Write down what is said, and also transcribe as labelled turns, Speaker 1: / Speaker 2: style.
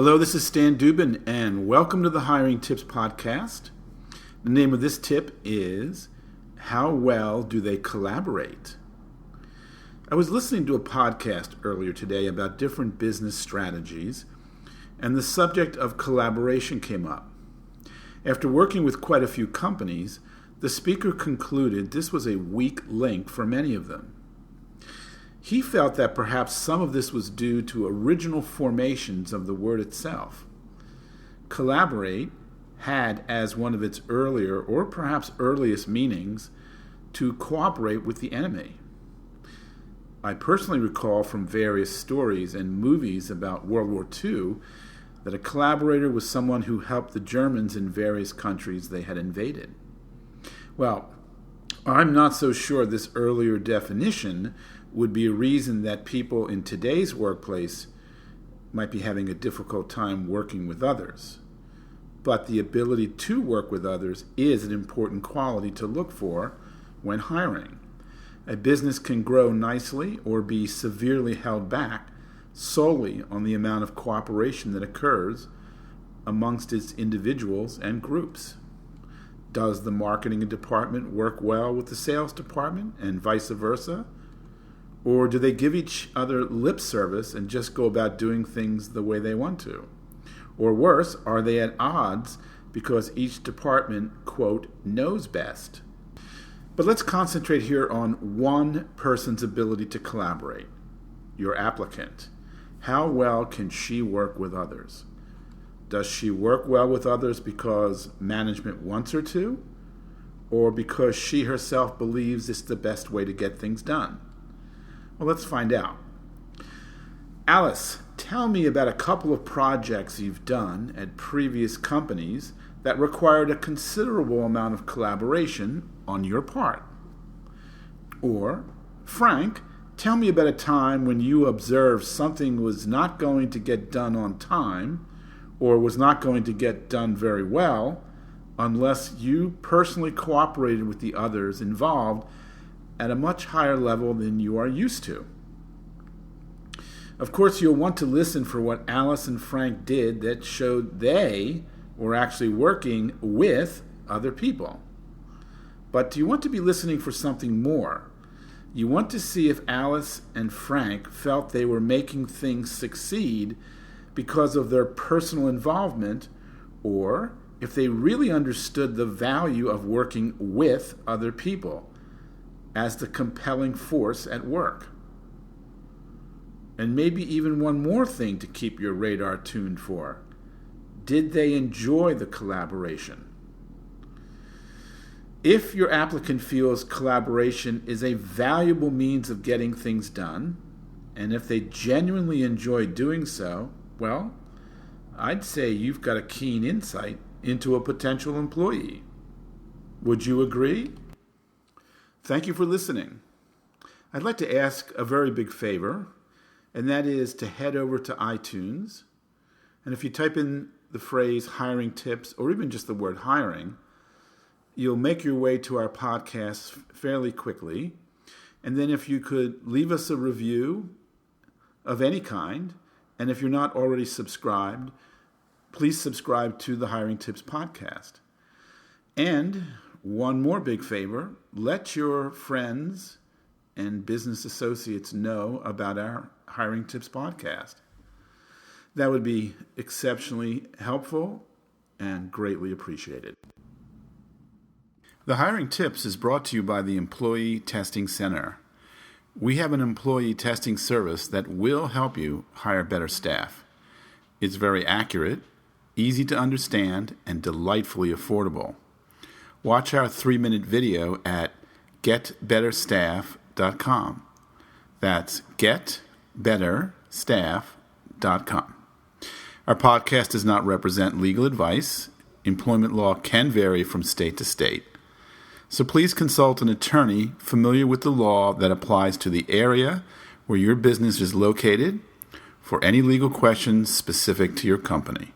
Speaker 1: Hello, this is Stan Dubin, and welcome to the Hiring Tips Podcast. The name of this tip is, How Well Do They Collaborate? I was listening to a podcast earlier today about different business strategies, and the subject of collaboration came up. After working with quite a few companies, the speaker concluded this was a weak link for many of them. He felt that perhaps some of this was due to original formations of the word itself. Collaborate had as one of its earlier or perhaps earliest meanings to cooperate with the enemy. I personally recall from various stories and movies about World War II that a collaborator was someone who helped the Germans in various countries they had invaded. Well, I'm not so sure this earlier definition would be a reason that people in today's workplace might be having a difficult time working with others. But the ability to work with others is an important quality to look for when hiring. A business can grow nicely or be severely held back solely on the amount of cooperation that occurs amongst its individuals and groups. Does the marketing department work well with the sales department and vice versa? Or do they give each other lip service and just go about doing things the way they want to? Or worse, are they at odds because each department, quote, knows best? But let's concentrate here on one person's ability to collaborate, your applicant. How well can she work with others? Does she work well with others because management wants her to, or because she herself believes it's the best way to get things done? Well, let's find out. Alice, tell me about a couple of projects you've done at previous companies that required a considerable amount of collaboration on your part. Or, Frank, tell me about a time when you observed something was not going to get done on time or was not going to get done very well unless you personally cooperated with the others involved at a much higher level than you are used to. Of course, you'll want to listen for what Alice and Frank did that showed they were actually working with other people. But do you want to be listening for something more? You want to see if Alice and Frank felt they were making things succeed because of their personal involvement, or if they really understood the value of working with other people as the compelling force at work. And maybe even one more thing to keep your radar tuned for. Did they enjoy the collaboration? If your applicant feels collaboration is a valuable means of getting things done, and if they genuinely enjoy doing so, well, I'd say you've got a keen insight into a potential employee. Would you agree? Thank you for listening. I'd like to ask a very big favor, and that is to head over to iTunes. And if you type in the phrase hiring tips, or even just the word hiring, you'll make your way to our podcast fairly quickly. And then if you could leave us a review of any kind, and if you're not already subscribed, please subscribe to the Hiring Tips Podcast. And one more big favor, let your friends and business associates know about our Hiring Tips Podcast. That would be exceptionally helpful and greatly appreciated. The Hiring Tips is brought to you by the Employee Testing Center. We have an employee testing service that will help you hire better staff. It's very accurate, easy to understand, and delightfully affordable. Watch our 3-minute video at getbetterstaff.com. That's getbetterstaff.com. Our podcast does not represent legal advice. Employment law can vary from state to state. So please consult an attorney familiar with the law that applies to the area where your business is located for any legal questions specific to your company.